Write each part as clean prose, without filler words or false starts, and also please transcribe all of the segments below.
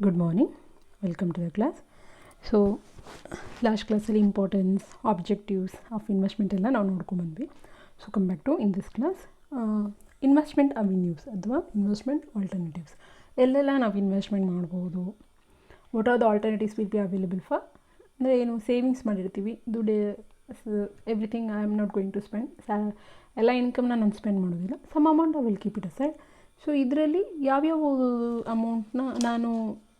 Good morning. Welcome to the class. So last class ಅಲ್ಲಿ importance objectives of investment ಎಲ್ಲ ನಾವು ನೋಡ್ಕೊಂಡ್ಬಂದ್ವಿ. So come back to in this class investment avenues ಅಥವಾ investment alternatives. ಎಲ್ಲೆಲ್ಲ ನಾವು investment ಮಾಡ್ಬೋದು, what are the alternatives will be available for. ಅಂದರೆ ಏನು, ಸೇವಿಂಗ್ಸ್ ಮಾಡಿರ್ತೀವಿ, ದುಡ್ಡು everything I am not going to spend, ಎಲ್ಲ ಇನ್ಕಮ್ನ ನಾನು ಸ್ಪೆಂಡ್ ಮಾಡೋದಿಲ್ಲ, some amount I will keep it aside. So ಇದರಲ್ಲಿ ಯಾವ್ಯಾವ ಅಮೌಂಟ್ನ ನಾನು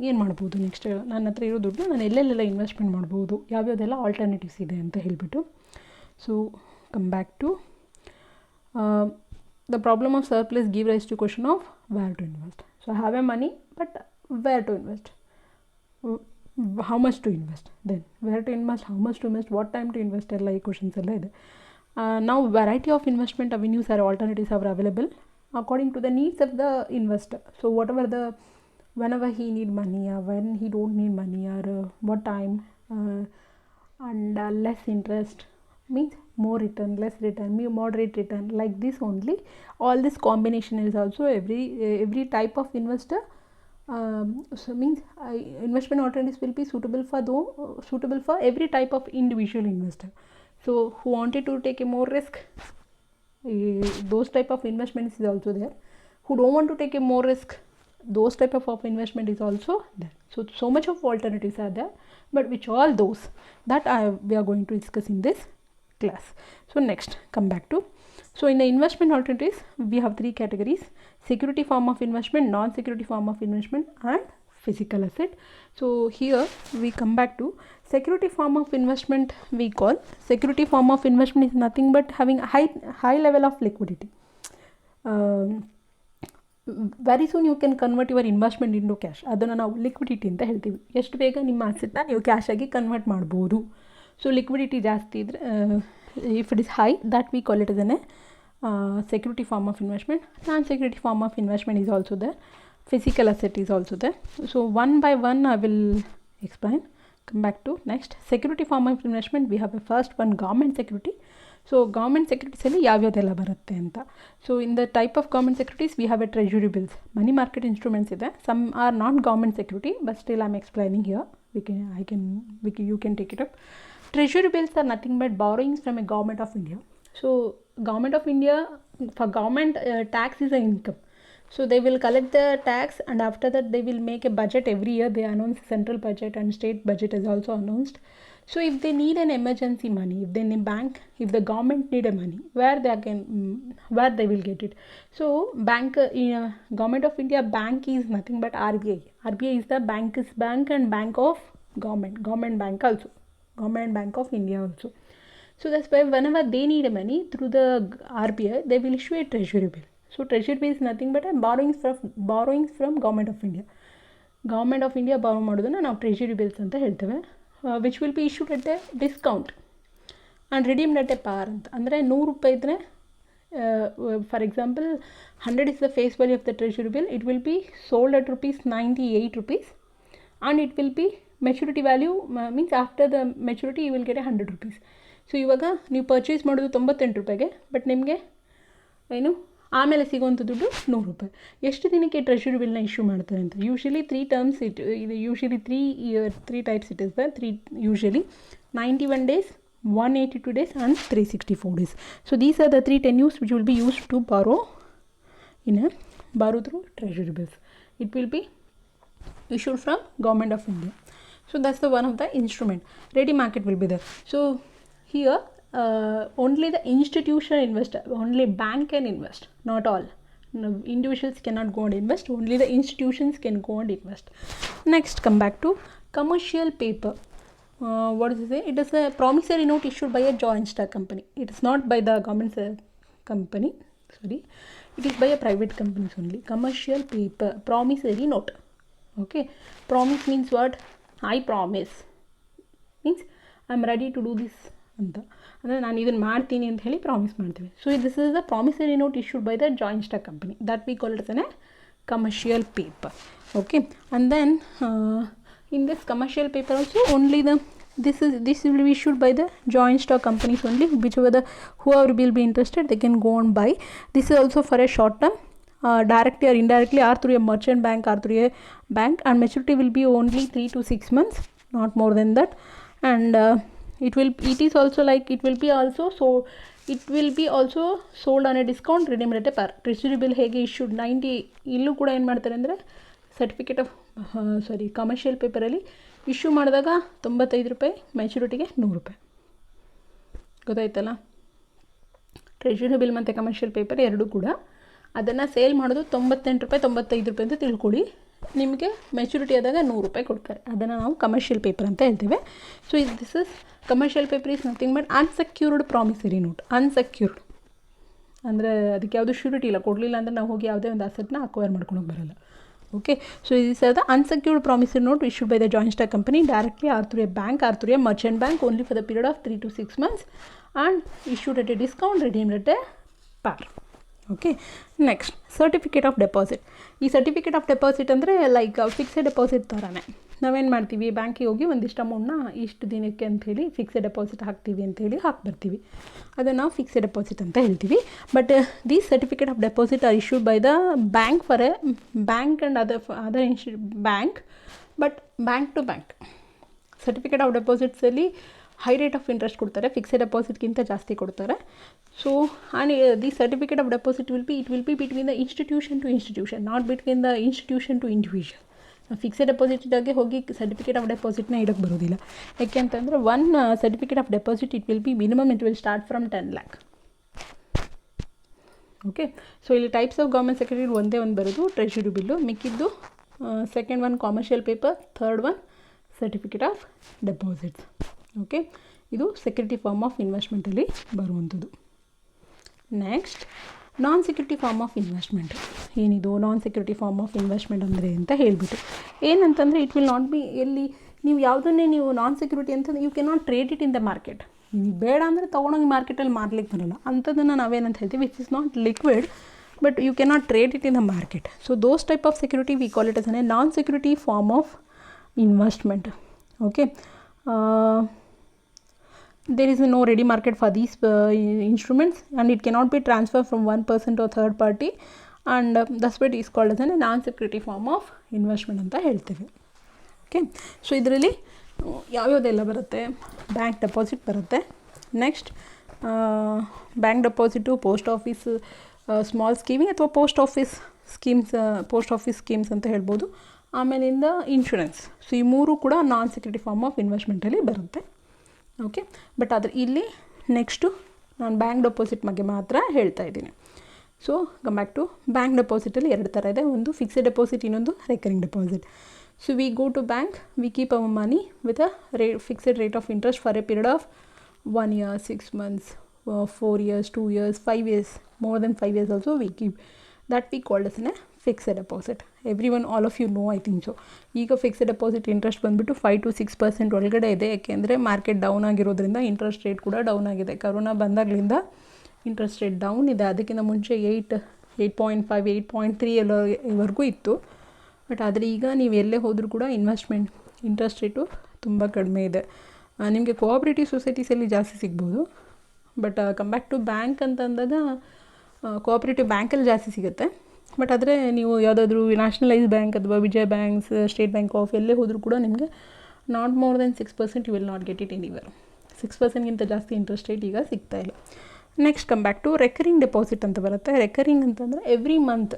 ಏನು ಮಾಡ್ಬೋದು, ನೆಕ್ಸ್ಟ್ ನನ್ನ ಹತ್ರ ಇರೋ ದುಡ್ಡು ನಾನು ಎಲ್ಲೆಲ್ಲೆಲ್ಲ ಇನ್ವೆಸ್ಟ್ಮೆಂಟ್ ಮಾಡ್ಬೋದು, ಯಾವ್ಯಾವುದೆಲ್ಲ ಆಲ್ಟರ್ನೇಟಿವ್ಸ್ ಇದೆ ಅಂತ ಹೇಳಿಬಿಟ್ಟು. So come back to the problem of surplus give rise to question of where to invest. So have a money but where to invest, how much to invest, then where to invest, how much to invest, what time to invest, ಎಲ್ಲ ಈ questions ಎಲ್ಲ ಇದೆ. ನಾವು variety of investment avenues are alternatives are available according to the needs of the investor. So whatever the, whenever he need money or when he don't need money or what time, and less interest means more return, less return, moderate return, like this only. All this combination is also every type of investor. So means investment alternatives will be suitable for every type of individual investor. So who wanted to take a more risk, those type of investments is also there. Who don't want to take a more risk, those type of investment is also there. So much of alternatives are there, but which all those that we are going to discuss in this class. So next, come back to, so in the investment alternatives we have three categories: security form of investment, non-security form of investment, and physical asset. So here we come back to security form of investment. We call security form of investment is nothing but having a high level of liquidity. Very soon you can convert your investment into cash. ಅದನ್ನು ನಾವು liquidity ಅಂತ ಹೇಳ್ತೀವಿ. ಎಷ್ಟು ಬೇಗ ನಿಮ್ಮ ಅಸೆಟ್ನ ನೀವು cash ಆಗಿ convert ಮಾಡ್ಬೋದು. ಸೊ ಲಿಕ್ವಿಡಿಟಿ ಜಾಸ್ತಿ ಇದ್ದರೆ, if it is high, that we call it as a security form of investment. Non-security form of investment is also there. Physical asset is also there. So one by one I will explain. Come back to next, security form of investment. We have a first one, government security. So government securities ಅಲ್ಲಿ ಯಾವ್ಯಾವುದೆಲ್ಲ ಬರುತ್ತೆ ಅಂತ. So in the type of government securities we have a treasury bills, money market instruments ಇದೆ. Some are not government security, but still I am explaining here. You can take it up. Treasury bills are nothing but borrowings from a government of India. So government of India, for government tax is an income. So they will collect the tax, and after that they will make a budget every year. They announce central budget and state budget is also announced. So if they need an emergency money, if they need bank, if the government need a money, where they will get it. So bank, government of India bank is nothing but RBI. RBI is the bank and bank of government bank also, government bank of India also. So that's why whenever they need a money through the RBI, they will issue a treasury bill. So treasury bill is nothing but a borrowings from government of India. Government of India borrow ಮಾಡೋದನ್ನು ನಾವು treasury bills ಅಂತ ಹೇಳ್ತೇವೆ, which will be issued at a discount and redeemed at a par ಅಂತ. ಅಂದರೆ 100 ರೂಪಾಯಿ ಇದ್ದರೆ, for example 100 is the face value of the treasury bill, it will be sold at ₹98 and it will be maturity value, means after the maturity you will get ₹100. So ಇವಾಗ ನೀವು purchase ಮಾಡೋದು 98 ರೂಪಾಯಿಗೆ, but ನಿಮಗೆ ಏನು ಆಮೇಲೆ ಸಿಗೋವಂಥ ದುಡ್ಡು 100 ರೂಪಾಯಿ. ಎಷ್ಟು ದಿನಕ್ಕೆ ಟ್ರೆಷರಿ ಬಿಲ್ನ ಇಶ್ಯೂ ಮಾಡ್ತಾರೆ ಅಂತ, ಯೂಶಲಿ 3 ಟರ್ಮ್ಸ್ ಇದು usually 3 types it is the 3 usually 91 days, 182 days and 364 days. So these are the 3 tenures which will be used to borrow through treasury bills. It will be issued from government of India. So that's the one of the instrument. Ready market will be there. So here only the institutional investor, only bank can invest, not all. No, individuals cannot go and invest, only the institutions can go and invest. Next, come back to commercial paper. What is it? It is a promissory note issued by a joint stock company. It is not by the government company, sorry, it is by a private companies only. Commercial paper, promissory note. Okay, promise means what? I promise means I am ready to do this ಅಂತ, ಅಂದರೆ ನಾನು ಇದನ್ನು ಮಾಡ್ತೀನಿ ಅಂತ ಹೇಳಿ promise ಮಾಡ್ತೀವಿ. So this is the promissory note issued by the joint stock company, that we call it a commercial paper. Okay, and then in this commercial paper also only this will be issued by the joint stock companies only, whoever will be interested they can go and buy. This is also for a short term directly or indirectly or through a merchant bank or through a bank, and maturity will be only 3 to 6 months, not more than that. And it will be also sold on a discount, redeemed at a par. Treasury bill ಹೇಗೆ issued 90, ಇಲ್ಲೂ ಕೂಡ ಏನು ಮಾಡ್ತಾರೆ ಅಂದರೆ certificate of commercial ಪೇಪರಲ್ಲಿ issue ಮಾಡಿದಾಗ 95 ರೂಪಾಯಿ, ಮೆಚುರಿಟಿಗೆ 100 ರೂಪಾಯಿ. ಗೊತ್ತಾಯ್ತಲ್ಲ? ಟ್ರೆಷರಿ ಬಿಲ್ ಮತ್ತು ಕಮರ್ಷಿಯಲ್ ಪೇಪರ್ ಎರಡೂ ಕೂಡ ಅದನ್ನು ಸೇಲ್ ಮಾಡೋದು 98 ರೂಪಾಯಿ 95 ರೂಪಾಯಿ ಅಂತ ತಿಳ್ಕೊಳ್ಳಿ. ನಿಮಗೆ ಮೆಚುರಿಟಿ ಆದಾಗ 100 ರೂಪಾಯಿ ಕೊಡ್ತಾರೆ. ಅದನ್ನು ನಾವು ಕಮರ್ಷಿಯಲ್ ಪೇಪರ್ ಅಂತ ಹೇಳ್ತೇವೆ. So this is commercial paper is nothing but unsecured promissory note. Unsecured ಅಂದರೆ ಅದಕ್ಕೆ ಯಾವುದು ಶ್ಯೂರಿಟಿ ಇಲ್ಲ, ಕೊಡಲಿಲ್ಲ ಅಂದರೆ ನಾವು ಹೋಗಿ ಯಾವುದೇ ಒಂದು ಅಸೆಟ್ನ ಅಕ್ವೈರ್ ಮಾಡ್ಕೊಳಕ್ಕೆ ಬರೋಲ್ಲ. Okay, so this are the unsecured promissory note issued by the joint stock company directly or through a bank or through a merchant bank only for the period of 3 to 6 months and issued at a discount, redeemed at a par. Okay, next certificate of deposit. ಈ certificate of deposit ಅಂದರೆ like fixed deposit ಥರನೇ. ನಾವೇನು ಮಾಡ್ತೀವಿ, ಬ್ಯಾಂಕಿಗೆ ಹೋಗಿ ಒಂದಿಷ್ಟು ಅಮೌಂಟ್ನ ಇಷ್ಟು ದಿನಕ್ಕೆ ಅಂಥೇಳಿ ಫಿಕ್ಸೆಡ್ ಡೆಪಾಸಿಟ್ ಹಾಕ್ತೀವಿ ಅಂಥೇಳಿ ಹಾಕ್ಬರ್ತೀವಿ. ಅದನ್ನು ನಾವು ಫಿಕ್ಸೆಡ್ ಡೆಪಾಸಿಟ್ ಅಂತ ಹೇಳ್ತೀವಿ. But these certificate of deposit are issued by the bank for a bank and other bank, but bank to bank. Certificate of ಡೆಪಾಸಿಟ್ಸಲ್ಲಿ ಹೈ ರೇಟ್ ಆಫ್ ಇಂಟ್ರೆಸ್ಟ್ ಕೊಡ್ತಾರೆ, ಫಿಕ್ಸೆಡ್ ಡೆಪಾಸಿಟ್ಗಿಂತ ಜಾಸ್ತಿ ಕೊಡ್ತಾರೆ. So and the certificate of deposit will be between the institution to institution, not between the institution to individual. Fixed ಡೆಪಾಸಿಟ್ದಾಗೆ ಹೋಗಿ certificate of ಡೆಪಾಸಿಟ್ನ ಇಡೋಕ್ಕೆ ಬರೋದಿಲ್ಲ. ಯಾಕೆ ಅಂತಂದರೆ one certificate of deposit it will be minimum it will start from 10 lakh. Okay, so ಇಲ್ಲಿ types of government security ಒಂದೇ ಒಂದು ಬರೋದು ಟ್ರೆಷರಿ ಬಿಲ್ಲು, ಮಿಕ್ಕಿದ್ದು second one commercial paper, third one certificate of deposits. Okay, ಇದು security form of ಇನ್ವೆಸ್ಟ್ಮೆಂಟಲ್ಲಿ ಬರುವಂಥದ್ದು. Next non security form of investment. ಏನಿದು non security form of investment ಅಂದರೆ ಅಂತ ಹೇಳಿಬಿಟ್ಟು ಏನಂತಂದರೆ ಇಟ್ ವಿಲ್ ನಾಟ್ ಬಿ, ಎಲ್ಲಿ ನೀವು ಯಾವುದನ್ನೇ ನೀವು ನಾನ್ ಸೆಕ್ಯೂರಿಟಿ ಅಂತಂದರೆ you can not trade it in the market. ಬೇಡ ಅಂದರೆ ತೊಗೊಂಡೋಗಿ ಮಾರ್ಕೆಟಲ್ಲಿ ಮಾರ್ಲಿಕ್ಕೆ ಬರೋಲ್ಲ. ಅಂಥದ್ದನ್ನು ನಾವೇನಂತ ಹೇಳ್ತೀವಿ, which is not liquid but you can not trade it in the market. So those type of security we call it as a non security form of investment. Okay, there is no ready market for these instruments and it cannot be transferred from one person to a third party, and that's why it is called as a non security form of investment ಅಂತ ಹೇಳ್ತೇವೆ. Okay, so ಇದರಲ್ಲಿ ಯಾವ್ಯಾವುದೆಲ್ಲ ಬರುತ್ತೆ, bank deposit ಬರುತ್ತೆ. Next bank deposit, post office small scheming ಅಥವಾ post office schemes ಅಂತ ಹೇಳ್ಬೋದು. ಆಮೇಲಿಂದ ಇನ್ಶೂರೆನ್ಸ್. ಸೊ ಈ ಮೂರು ಕೂಡ ನಾನ್ ಸೆಕ್ಯೂರಿಟಿ ಫಾರ್ಮ್ ಆಫ್ ಇನ್ವೆಸ್ಟ್ಮೆಂಟಲ್ಲಿ ಬರುತ್ತೆ. ಓಕೆ, ಬಟ್ ಆದರೆ ಇಲ್ಲಿ ನೆಕ್ಸ್ಟು ನಾನು ಬ್ಯಾಂಕ್ ಡೆಪಾಸಿಟ್ ಬಗ್ಗೆ ಮಾತ್ರ ಹೇಳ್ತಾ ಇದ್ದೀನಿ. So come back to bank ಡೆಪಾಸಿಟಲ್ಲಿ ಎರಡು ಥರ ಇದೆ, ಒಂದು ಫಿಕ್ಸೆಡ್ ಡೆಪಾಸಿಟ್, ಇನ್ನೊಂದು recurring deposit. So we go to bank, we keep our money with a fixed rate of interest for a period of 1 year, 6 months, 4 years, 2 years, 5 years, more than 5 years also we keep. That we called as a fixed deposit. Everyone, all of you know, I think so. ಈಗ fixed deposit interest ಬಂದುಬಿಟ್ಟು 5 to 6% ಒಳಗಡೆ ಇದೆ. ಯಾಕೆಂದರೆ market down ಆಗಿರೋದ್ರಿಂದ interest rate ಕೂಡ down ಆಗಿದೆ. Corona ಬಂದಾಗಲಿಂದ interest rate down ಇದೆ. ಅದಕ್ಕಿಂತ ಮುಂಚೆ 8.5, 8.3 ಎಲ್ಲವರೆಗೂ ಇತ್ತು. ಬಟ್ ಆದರೆ ಈಗ ನೀವು ಎಲ್ಲೇ ಹೋದರೂ ಕೂಡ ಇನ್ವೆಸ್ಟ್ಮೆಂಟ್ ಇಂಟ್ರೆಸ್ಟ್ ರೇಟು ತುಂಬ ಕಡಿಮೆ ಇದೆ. ನಿಮಗೆ ಕೋಆಪ್ರೇಟಿವ್ ಸೊಸೈಟೀಸಲ್ಲಿ ಜಾಸ್ತಿ ಸಿಗ್ಬೋದು. But come back to bank ಅಂತಂದಾಗ ಕೋಆಪ್ರೇಟಿವ್ ಬ್ಯಾಂಕಲ್ಲಿ ಜಾಸ್ತಿ ಸಿಗುತ್ತೆ. ಬಟ್ ಆದರೆ ನೀವು ಯಾವುದಾದ್ರೂ ನ್ಯಾಷನಲೈಸ್ ಬ್ಯಾಂಕ್ ಅಥವಾ Vijaya banks, state bank of ಎಲ್ಲೇ ಹೋದರೂ ಕೂಡ ನಿಮಗೆ not more than 6% you will not get it anywhere. 6%ಗಿಂತ ಜಾಸ್ತಿ ಇಂಟ್ರೆಸ್ಟ್ ರೇಟ್ ಈಗ ಸಿಗ್ತಾ ಇಲ್ಲ. Next come back to recurring deposit ಅಂತ ಬರುತ್ತೆ. ರೆಕರಿಂಗ್ ಅಂತಂದರೆ ಎವ್ರಿ ಮಂತ್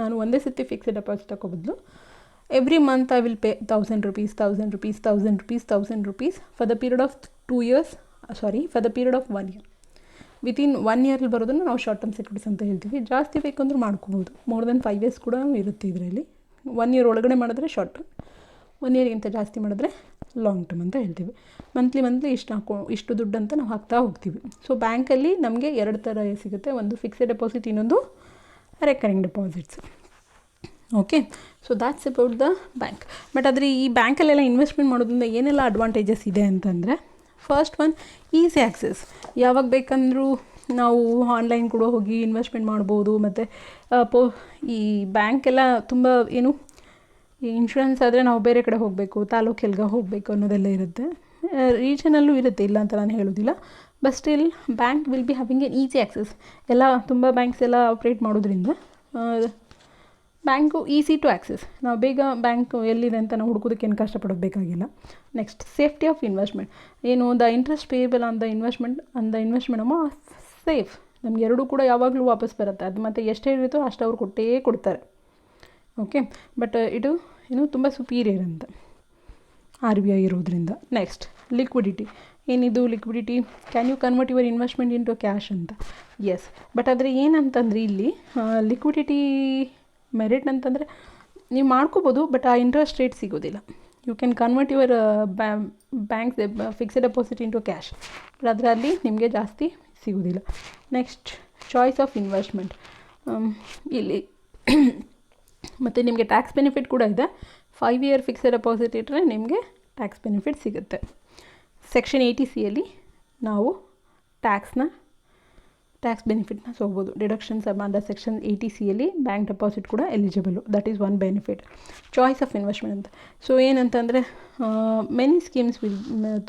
ನಾನು ಒಂದೇ ಸತಿ ಫಿಕ್ಸ್ಡ್ ಡೆಪಾಸಿಟ್ ಹಾಕೋಬದಲು every month I will pay 1000 rupees, 1000 rupees, 1000 rupees, 1000 rupees for the period of 2 years, for the period of 1 year. Within 1 year ಬರೋದನ್ನು ನಾವು short term securities ಅಂತ ಹೇಳ್ತೀವಿ. ಜಾಸ್ತಿ ಬೇಕಂದ್ರೆ ಮಾಡ್ಕೋಬೋದು. ಮೋರ್ ದೆನ್ 5 years ಕೂಡ ಇರುತ್ತೆ ಇದರಲ್ಲಿ. 1 year ಒಳಗಡೆ ಮಾಡಿದ್ರೆ ಶಾರ್ಟ್ ಟರ್ಮ್, 1 yearಗಿಂತ ಜಾಸ್ತಿ ಮಾಡಿದ್ರೆ ಲಾಂಗ್ ಟರ್ಮ್ ಅಂತ ಹೇಳ್ತೀವಿ. ಮಂತ್ಲಿ ಇಷ್ಟು ದುಡ್ಡು ಅಂತ ನಾವು ಹಾಕ್ತಾ ಹೋಗ್ತೀವಿ. ಸೊ ಬ್ಯಾಂಕಲ್ಲಿ ನಮಗೆ 2 ಥರ ಸಿಗುತ್ತೆ, ಒಂದು ಫಿಕ್ಸ್ಡ್ ಡೆಪಾಸಿಟ್, ಇನ್ನೊಂದು recurring deposits. Okay, so that's about the bank. But ಆದರೆ ಈ ಬ್ಯಾಂಕಲ್ಲೆಲ್ಲ ಇನ್ವೆಸ್ಟ್ಮೆಂಟ್ ಮಾಡೋದ್ರಿಂದ ಏನೆಲ್ಲ ಅಡ್ವಾಂಟೇಜಸ್ ಇದೆ ಅಂತಂದರೆ, ಫಸ್ಟ್ ಒನ್ ಈಸಿ ಆ್ಯಕ್ಸೆಸ್. ಯಾವಾಗ ಬೇಕಂದ್ರೂ ನಾವು ಆನ್ಲೈನ್ ಕೂಡ ಹೋಗಿ ಇನ್ವೆಸ್ಟ್ಮೆಂಟ್ ಮಾಡ್ಬೋದು. ಮತ್ತು ಈ ಬ್ಯಾಂಕೆಲ್ಲ ತುಂಬ ಏನು, ಈ ಇನ್ಶೂರೆನ್ಸ್ ಆದರೆ ನಾವು ಬೇರೆ ಕಡೆ ಹೋಗಬೇಕು, ತಾಲೂಕೆಲ್ಗೆ ಹೋಗಬೇಕು ಅನ್ನೋದೆಲ್ಲ ಇರುತ್ತೆ. ರೀಜನಲ್ಲೂ ಇರುತ್ತೆ, ಇಲ್ಲ ಅಂತ ನಾನು ಹೇಳೋದಿಲ್ಲ. But still bank will be having N easy access. ಎಲ್ಲ ತುಂಬ ಬ್ಯಾಂಕ್ಸ್ ಎಲ್ಲ ಆಪ್ರೇಟ್ ಮಾಡೋದ್ರಿಂದ ಬ್ಯಾಂಕು ಈಸಿ ಟು ಆ್ಯಕ್ಸೆಸ್, ನಾವು ಬೇಗ ಬ್ಯಾಂಕ್ ಎಲ್ಲಿದೆ ಅಂತ ನಾವು ಹುಡುಕೋದಕ್ಕೆ ಏನು ಕಷ್ಟಪಡೋದು ಬೇಕಾಗಿಲ್ಲ. ನೆಕ್ಸ್ಟ್ ಸೇಫ್ಟಿ ಆಫ್ ಇನ್ವೆಸ್ಟ್ಮೆಂಟ್, ಏನು the interest payable on the investment ಅಮ್ಮ ಸೇಫ್, ನಮ್ಗೆ ಎರಡೂ ಕೂಡ ಯಾವಾಗಲೂ ವಾಪಸ್ ಬರುತ್ತೆ. ಅದು ಮತ್ತು ಎಷ್ಟು ಹೇಳಿರುತ್ತೋ ಅಷ್ಟು ಅವ್ರು ಕೊಟ್ಟೇ ಕೊಡ್ತಾರೆ. ಓಕೆ, ಬಟ್ ಇದು ಏನು ತುಂಬ ಸುಪೀರಿಯರ್ ಅಂತ RBI ಇರೋದ್ರಿಂದ. ನೆಕ್ಸ್ಟ್ ಲಿಕ್ವಿಡಿಟಿ, ಏನಿದು liquidity, can you convert your investment into cash ಅಂತ. ಎಸ್, ಬಟ್ ಆದರೆ ಏನಂತಂದರೆ ಇಲ್ಲಿ ಲಿಕ್ವಿಡಿಟಿ ಮೆರಿಟ್ ಅಂತಂದರೆ ನೀವು ಮಾಡ್ಕೋಬೋದು, ಬಟ್ ಆ ಇಂಟ್ರೆಸ್ಟ್ ರೇಟ್ ಸಿಗೋದಿಲ್ಲ. You can convert your bank fixed deposit into cash, but ಅದರಲ್ಲಿ ನಿಮಗೆ ಜಾಸ್ತಿ ಸಿಗೋದಿಲ್ಲ. ನೆಕ್ಸ್ಟ್ ಚಾಯ್ಸ್ ಆಫ್ ಇನ್ವೆಸ್ಟ್ಮೆಂಟ್, ಇಲ್ಲಿ ಮತ್ತು ನಿಮಗೆ ಟ್ಯಾಕ್ಸ್ ಬೆನಿಫಿಟ್ ಕೂಡ ಇದೆ. 5 year ಫಿಕ್ಸ್ಡ್ ಡೆಪಾಸಿಟ್ ಇಟ್ಟರೆ ನಿಮಗೆ ಟ್ಯಾಕ್ಸ್ ಬೆನಿಫಿಟ್ ಸಿಗುತ್ತೆ. ಸೆಕ್ಷನ್ 80Cಯಲ್ಲಿ ನಾವು ಟ್ಯಾಕ್ಸ್ ಬೆನಿಫಿಟ್ನ ಹೋಗ್ಬೋದು. ಡಿಡಕ್ಷನ್ಸ್ ಅಂಡರ್ ಸೆಕ್ಷನ್ 80Cಯಲ್ಲಿ ಬ್ಯಾಂಕ್ ಡೆಪಾಸಿಟ್ ಕೂಡ eligible. That is one benefit. Choice of investment ಅಂತ, ಸೊ ಏನಂತಂದರೆ ಮೆನಿ ಸ್ಕೀಮ್ಸ್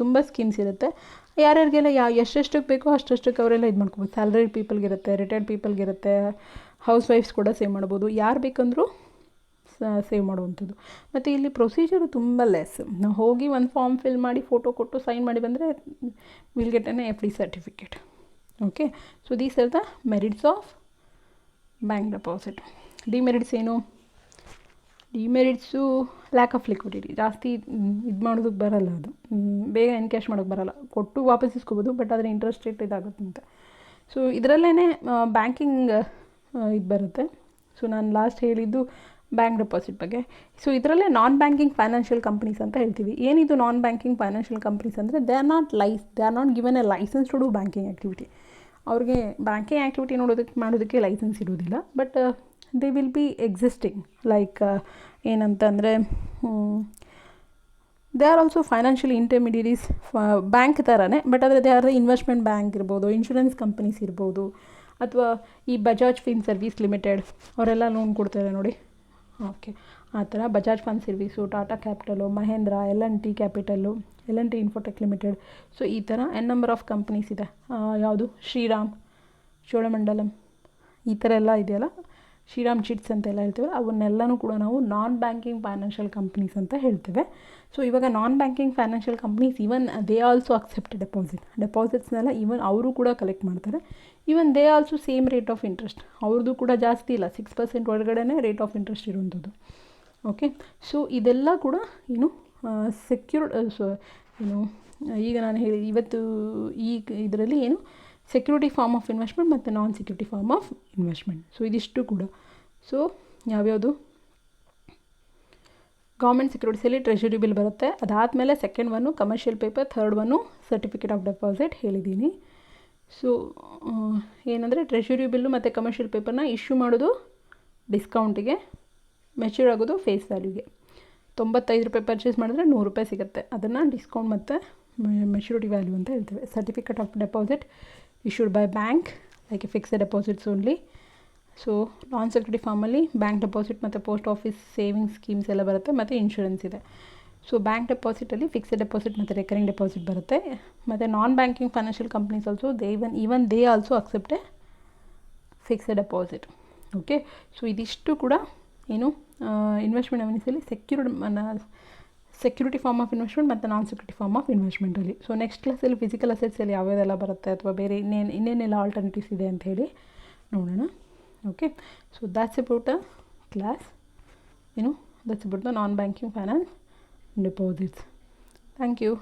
ತುಂಬ ಸ್ಕೀಮ್ಸ್ ಇರುತ್ತೆ. ಯಾರ್ಯಾರಿಗೆಲ್ಲ ಎಷ್ಟೆಷ್ಟಕ್ಕೆ ಬೇಕೋ ಅಷ್ಟಕ್ಕೆ ಅವರೆಲ್ಲ ಇದು ಮಾಡ್ಕೋಬೋದು. ಸ್ಯಾಲ್ರಿಡ್ ಪೀಪಲ್ಗಿರುತ್ತೆ, ರಿಟೈರ್ಡ್ ಪೀಪಲ್ಗಿರುತ್ತೆ, ಹೌಸ್ ವೈಫ್ಸ್ ಕೂಡ ಸೇವ್ ಮಾಡ್ಬೋದು, ಯಾರು ಬೇಕಂದರೂ ಸೇವ್ ಮಾಡುವಂಥದ್ದು. ಮತ್ತು ಇಲ್ಲಿ ಪ್ರೊಸೀಜರು ತುಂಬ ಲೆಸ್. ನಾವು ಹೋಗಿ ಒಂದು ಫಾರ್ಮ್ ಫಿಲ್ ಮಾಡಿ ಫೋಟೋ ಕೊಟ್ಟು ಸೈನ್ ಮಾಡಿ ಬಂದರೆ will get N FD certificate. Okay, so these are the merits of bank deposit. Demerits ಏನು? ಡಿಮೆರಿಟ್ಸು ಲ್ಯಾಕ್ ಆಫ್ ಲಿಕ್ವಿಡಿಟಿ, ಜಾಸ್ತಿ ಇದು ಮಾಡೋದಕ್ಕೆ ಬರಲ್ಲ, ಅದು ಬೇಗ ಎನ್ಕ್ಯಾಶ್ ಮಾಡೋಕ್ಕೆ ಬರಲ್ಲ. ಕೊಟ್ಟು ವಾಪಸ್ ಇಸ್ಕೋಬೋದು, ಬಟ್ ಆದರೆ ಇಂಟ್ರೆಸ್ಟ್ ರೇಟ್ ಇದಾಗುತ್ತೆ ಅಂತ. ಸೊ ಇದರಲ್ಲೇ ಬ್ಯಾಂಕಿಂಗ್ ಇದು ಬರುತ್ತೆ. ಸೊ ನಾನು ಲಾಸ್ಟ್ ಹೇಳಿದ್ದು ಬ್ಯಾಂಕ್ ಡೆಪಾಸಿಟ್ ಬಗ್ಗೆ. ಸೊ ಇದರಲ್ಲೇ ನಾನ್ ಬ್ಯಾಂಕಿಂಗ್ ಫೈನಾನ್ಷಿಯಲ್ ಕಂಪ್ನೀಸ್ ಅಂತ ಹೇಳ್ತೀವಿ. ಏನಿದು ನಾನ್ ಬ್ಯಾಂಕಿಂಗ್ ಫೈನಾನ್ಷಿಯಲ್ ಕಂಪ್ನೀಸ್ ಅಂದರೆ they are not given a licence to do banking activity. ಅವ್ರಿಗೆ ಬ್ಯಾಂಕಿಂಗ್ ಆ್ಯಕ್ಟಿವಿಟಿ ಮಾಡೋದಕ್ಕೆ ಲೈಸೆನ್ಸ್ ಇರೋದಿಲ್ಲ, but they will be existing like ಏನಂತಂದರೆ they are also financial intermediaries, bank ಥರನೇ, but ಆದರೆ ದೇ ಆರ್ ಇನ್ವೆಸ್ಟ್ಮೆಂಟ್ ಬ್ಯಾಂಕ್ ಇರ್ಬೋದು, insurance companies ಇರ್ಬೋದು, ಅಥವಾ ಈ ಬಜಾಜ್ ಫಿನ್ ಸರ್ವಿಸ್ ಲಿಮಿಟೆಡ್ ಅವರೆಲ್ಲ ಲೋನ್ ಕೊಡ್ತಾರೆ ನೋಡಿ. ಓಕೆ, ಆ ಥರ Bajaj fund service, Tata capital, Mahindra, L&T capital, L&T Infotech limited. So ಈ ಥರ ನಂಬರ್ ಆಫ್ ಕಂಪ್ನೀಸ್ ಇದೆ. ಯಾವುದು ಶ್ರೀರಾಮ್, ಚೋಳಮಂಡಲಂ, ಈ ಥರ ಎಲ್ಲ ಇದೆಯಲ್ಲ, ಶ್ರೀರಾಮ್ ಚಿಟ್ಸ್ ಅಂತೆಲ್ಲ ಹೇಳ್ತೀವಲ್ಲ, ಅವನ್ನೆಲ್ಲನೂ ಕೂಡ ನಾವು ನಾನ್ ಬ್ಯಾಂಕಿಂಗ್ ಫೈನಾನ್ಷಿಯಲ್ ಕಂಪ್ನೀಸ್ ಅಂತ ಹೇಳ್ತೇವೆ. ಸೊ ಇವಾಗ non banking financial companies even they also accept ಡೆಪಾಸಿಟ್ಸ್ನೆಲ್ಲ ಈವನ್ ಅವರು ಕೂಡ ಕಲೆಕ್ಟ್ ಮಾಡ್ತಾರೆ. Even they also same rate of interest, ಅವ್ರದ್ದು ಕೂಡ ಜಾಸ್ತಿ ಇಲ್ಲ, 6% ಒಳಗಡೆ ರೇಟ್ ಆಫ್ ಇಂಟ್ರೆಸ್ಟ್ ಇರುವಂಥದ್ದು. ಓಕೆ, ಸೊ ಇದೆಲ್ಲ ಕೂಡ ಏನು ಸೆಕ್ಯೂರ್ಡ್, ಸೊ ಏನು ಈಗ ನಾನು ಹೇಳಿ ಇವತ್ತು ಈ ಇದರಲ್ಲಿ ಏನು ಸೆಕ್ಯೂರಿಟಿ ಫಾರ್ಮ್ ಆಫ್ ಇನ್ವೆಸ್ಟ್ಮೆಂಟ್ ಮತ್ತು non security form of investment. So ಇದಿಷ್ಟು ಕೂಡ. ಸೊ ಯಾವ್ಯಾವುದು ಗೌರ್ಮೆಂಟ್ ಸೆಕ್ಯೂರಿಟೀಸಲ್ಲಿ ಟ್ರೆಷರಿ ಬಿಲ್ ಬರುತ್ತೆ. ಅದಾದಮೇಲೆ second one commercial paper, third one certificate of deposit ಹೇಳಿದ್ದೀನಿ. ಸೊ ಏನಂದರೆ ಟ್ರೆಷರಿ ಬಿಲ್ಲು ಮತ್ತು ಕಮರ್ಷಿಯಲ್ ಪೇಪರ್ನ ಇಶ್ಯೂ ಮಾಡೋದು ಡಿಸ್ಕೌಂಟಿಗೆ, ಮೆಚ್ಯೂರ್ ಆಗೋದು ಫೇಸ್ ವ್ಯಾಲ್ಯೂಗೆ. ₹95 ಪರ್ಚೇಸ್ ಮಾಡಿದ್ರೆ ₹100 ಸಿಗುತ್ತೆ, ಅದನ್ನು ಡಿಸ್ಕೌಂಟ್ ಮತ್ತು ಮೆಚ್ಯೂರಿಟಿ ವ್ಯಾಲ್ಯೂ ಅಂತ ಹೇಳ್ತೇವೆ. Certificate of deposit issued by bank like fixed deposits only. So non security ಫಾರ್ಮಲ್ಲಿ ಬ್ಯಾಂಕ್ ಡೆಪಾಸಿಟ್ ಮತ್ತು ಪೋಸ್ಟ್ ಆಫೀಸ್ ಸೇವಿಂಗ್ಸ್ ಸ್ಕೀಮ್ಸ್ ಎಲ್ಲ ಬರುತ್ತೆ, ಮತ್ತು ಇನ್ಶೂರೆನ್ಸ್ ಇದೆ. ಸೊ ಬ್ಯಾಂಕ್ ಡೆಪಾಸಿಟಲ್ಲಿ ಫಿಕ್ಸ್ಡ್ ಡೆಪಾಸಿಟ್ ಮತ್ತು ರೆಕರಿಂಗ್ ಡೆಪಾಸಿಟ್ ಬರುತ್ತೆ. ಮತ್ತು non banking financial companies also even they also accept a fixed deposit. Okay, so ಇದಿಷ್ಟು ಕೂಡ ಏನು ಇನ್ವೆಸ್ಟ್ಮೆಂಟ್ ಅವೆನ್ಯೂಸಲ್ಲಿ ಸೆಕ್ಯೂರಿಟಿ ಫಾರ್ಮ್ ಆಫ್ ಇನ್ವೆಸ್ಟ್ಮೆಂಟ್ ಮತ್ತು ನಾನ್ ಸೆಕ್ಯೂರಿಟಿ ಫಾರ್ಮ್ ಆಫ್ ಇನ್ವೆಸ್ಟ್ಮೆಂಟಲ್ಲಿ. ಸೊ ನೆಕ್ಸ್ಟ್ ಕ್ಲಾಸಲ್ಲಿ ಫಿಸಿಕಲ್ ಅಸೆಟ್ಸಲ್ಲಿ ಯಾವ್ಯಾವೆಲ್ಲ ಬರುತ್ತೆ ಅಥವಾ ಬೇರೆ ಇನ್ನೇನೆಲ್ಲ ಆಲ್ಟರ್ನೇಟಿವ್ಸ್ ಇದೆ ಅಂತ ಹೇಳಿ ನೋಡೋಣ. Okay, so that's about a class, that's about the non-banking finance deposits. Thank you.